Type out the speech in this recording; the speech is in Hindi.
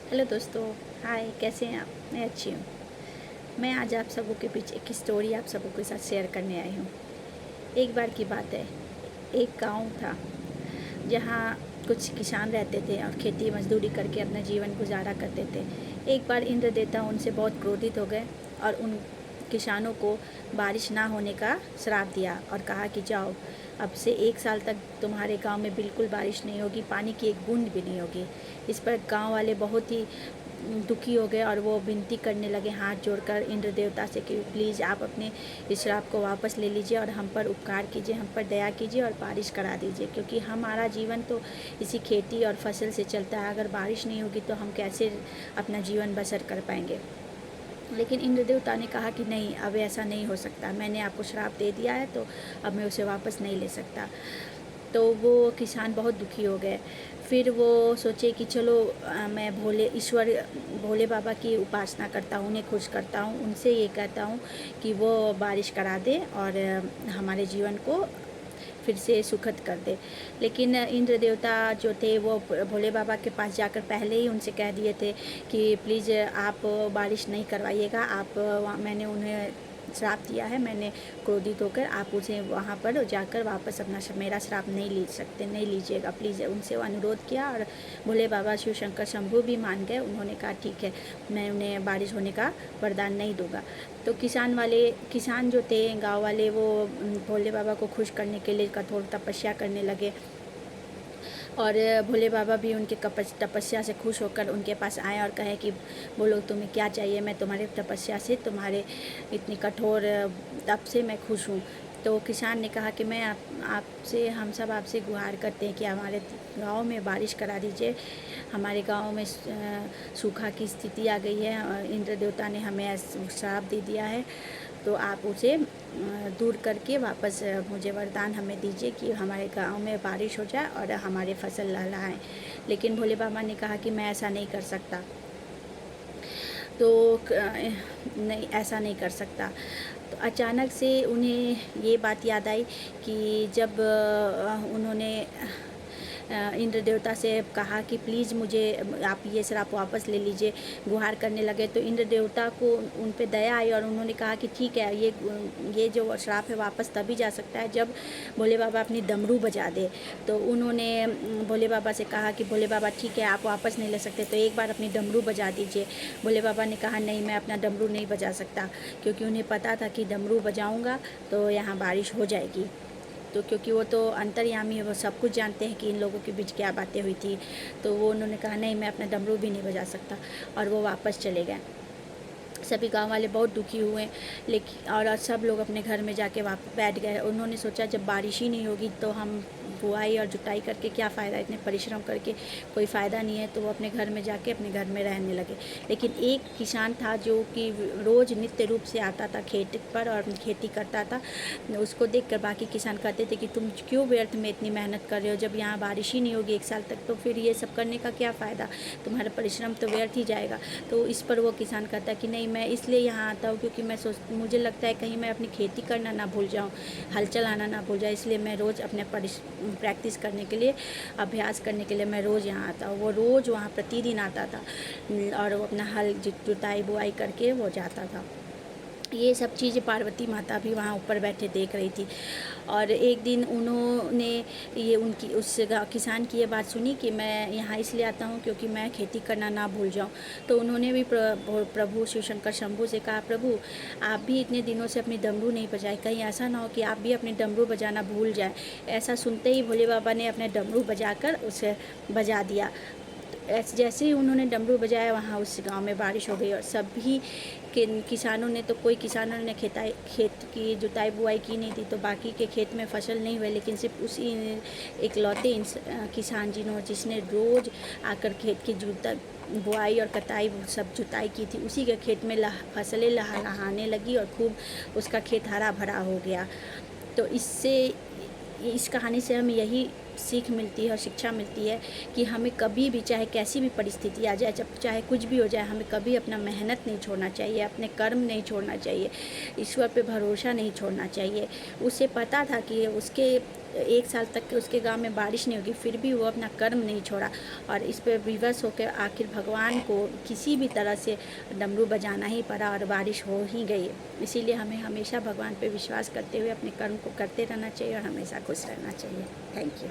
हेलो दोस्तों। हाय, कैसे हैं आप? मैं अच्छी हूँ। मैं आज आप सबों के बीच एक स्टोरी आप सबों के साथ शेयर करने आई हूँ। एक बार की बात है, एक गांव था जहाँ कुछ किसान रहते थे और खेती मजदूरी करके अपना जीवन गुजारा करते थे। एक बार इंद्र देवता उनसे बहुत क्रोधित हो गए और उन किसानों को बारिश ना होने का श्राप दिया और कहा कि जाओ, अब से 1 साल तक तुम्हारे गांव में बिल्कुल बारिश नहीं होगी, पानी की एक बूंद भी नहीं होगी। इस पर गांव वाले बहुत ही दुखी हो गए और वो विनती करने लगे हाथ जोड़कर इंद्र देवता से कि प्लीज़ आप अपने इस श्राप को वापस ले लीजिए और हम पर उपकार कीजिए, हम पर दया कीजिए और बारिश करा दीजिए, क्योंकि हमारा जीवन तो इसी खेती और फसल से चलता है। अगर बारिश नहीं होगी तो हम कैसे अपना जीवन बसर कर पाएंगे। लेकिन इंद्र देवता ने कहा कि नहीं, अब ऐसा नहीं हो सकता, मैंने आपको श्राप दे दिया है तो अब मैं उसे वापस नहीं ले सकता। तो वो किसान बहुत दुखी हो गए। फिर वो सोचे कि चलो मैं भोले बाबा की उपासना करता हूँ, उन्हें खुश करता हूँ, उनसे ये कहता हूँ कि वो बारिश करा दे और हमारे जीवन को फिर से सुखद कर दे। लेकिन इंद्र देवता जो थे वो भोले बाबा के पास जाकर पहले ही उनसे कह दिए थे कि प्लीज़ आप बारिश नहीं करवाइएगा, मैंने उन्हें श्राप दिया है, मैंने क्रोधित होकर, आप उसे वहाँ पर जाकर वापस अपना मेरा श्राप नहीं ले सकते, नहीं लीजिएगा प्लीज़। उनसे अनुरोध किया और भोले बाबा शिव शंकर शंभू भी मान गए। उन्होंने कहा ठीक है, मैं उन्हें बारिश होने का वरदान नहीं दूंगा। तो किसान जो थे गांव वाले, वो भोले बाबा को खुश करने के लिए कठोर तपस्या करने लगे और भोले बाबा भी उनके तपस्या से खुश होकर उनके पास आए और कहे कि बोलो तुम्हें क्या चाहिए, मैं तुम्हारे तपस्या से, तुम्हारे इतनी कठोर तप से मैं खुश हूँ। तो किसान ने कहा कि मैं आपसे हम सब आपसे गुहार करते हैं कि हमारे गांव में बारिश करा दीजिए। हमारे गांव में सूखा की स्थिति आ गई है और इंद्र देवता ने हमें श्राप दे दिया है, तो आप उसे दूर करके वापस मुझे वरदान हमें दीजिए कि हमारे गांव में बारिश हो जाए और हमारे फसल लहलहाएं। लेकिन भोले बाबा ने कहा कि मैं ऐसा नहीं कर सकता। तो नहीं, ऐसा नहीं कर सकता। तो अचानक से उन्हें ये बात याद आई कि जब उन्होंने इंद्र देवता से कहा कि प्लीज़ मुझे आप ये श्राप वापस ले लीजिए, गुहार करने लगे, तो इंद्र देवता को उन पे दया आई और उन्होंने कहा कि ठीक है, ये जो श्राप है वापस तभी जा सकता है जब भोले बाबा अपनी डमरू बजा दे। तो उन्होंने भोले बाबा से कहा कि भोले बाबा ठीक है, आप वापस नहीं ले सकते तो एक बार अपनी डमरू बजा दीजिए। भोले बाबा ने कहा नहीं, मैं अपना डमरू नहीं बजा सकता, क्योंकि उन्हें पता था कि डमरू बजाऊँगा तो यहाँ बारिश हो जाएगी। तो क्योंकि वो तो अंतर्यामी है, वो सब कुछ जानते हैं कि इन लोगों के बीच क्या बातें हुई थी। तो वो उन्होंने कहा नहीं, मैं अपना डमरू भी नहीं बजा सकता, और वो वापस चले गए। सभी गांव वाले बहुत दुखी हुए, लेकिन और सब लोग अपने घर में जाके वापस बैठ गए। उन्होंने सोचा जब बारिश ही नहीं होगी तो हम बुआई और जुताई करके क्या फ़ायदा, इतने परिश्रम करके कोई फ़ायदा नहीं है। तो वो अपने घर में जाके अपने घर में रहने लगे। लेकिन एक किसान था जो कि रोज़ नित्य रूप से आता था खेत पर और खेती करता था। उसको देखकर बाकी किसान कहते थे कि तुम क्यों व्यर्थ में इतनी मेहनत कर रहे हो, जब यहाँ बारिश ही नहीं होगी 1 साल तक, तो फिर ये सब करने का क्या फ़ायदा, तुम्हारा परिश्रम तो व्यर्थ ही जाएगा। तो इस पर वो किसान कहता कि नहीं, मैं इसलिए यहाँ आता हूँ क्योंकि मुझे लगता है कहीं मैं अपनी खेती करना ना भूल जाऊँ, हल चलाना ना भूल जाए, इसलिए मैं रोज़ अपने प्रैक्टिस करने के लिए, अभ्यास करने के लिए मैं रोज़ यहाँ आता हूँ। वो रोज़ वहाँ प्रतिदिन आता था और वो अपना हल जुताई बुआई करके वो जाता था। ये सब चीज़ें पार्वती माता भी वहाँ ऊपर बैठे देख रही थी। और एक दिन उन्होंने ये उनकी उस किसान की ये बात सुनी कि मैं यहाँ इसलिए आता हूँ क्योंकि मैं खेती करना ना भूल जाऊँ। तो उन्होंने भी प्रभु शिव शंकर शंभू से कहा, प्रभु आप भी इतने दिनों से अपनी डमरू नहीं बजाए, कहीं ऐसा ना हो कि आप भी अपनी डमरू बजाना भूल जाए। ऐसा सुनते ही भोले बाबा ने अपने डमरू बजाकर उसे बजा दिया। जैसे ही उन्होंने डमरू बजाया, वहाँ उस गांव में बारिश हो गई और सभी किसानों ने, तो कोई किसानों ने खेत की जुताई बुआई की नहीं थी, तो बाकी के खेत में फसल नहीं हुई, लेकिन सिर्फ उसी इकलौते किसान जिसने रोज़ आकर खेत की बुआई और कटाई सब जुताई की थी, उसी के खेत में फसलें लहलहाने लगी और खूब उसका खेत हरा भरा हो गया। तो इस कहानी से हमें यही सीख मिलती है और शिक्षा मिलती है कि हमें कभी भी, चाहे कैसी भी परिस्थिति आ जाए, जब चाहे कुछ भी हो जाए, हमें कभी अपना मेहनत नहीं छोड़ना चाहिए, अपने कर्म नहीं छोड़ना चाहिए, ईश्वर पे भरोसा नहीं छोड़ना चाहिए। उसे पता था कि उसके 1 साल तक के उसके गांव में बारिश नहीं होगी, फिर भी वो अपना कर्म नहीं छोड़ा और इस पे विवश होकर आखिर भगवान को किसी भी तरह से डमरू बजाना ही पड़ा और बारिश हो ही गई। इसीलिए हमें हमेशा भगवान पे विश्वास करते हुए अपने कर्म को करते रहना चाहिए और हमेशा खुश रहना चाहिए। Thank you.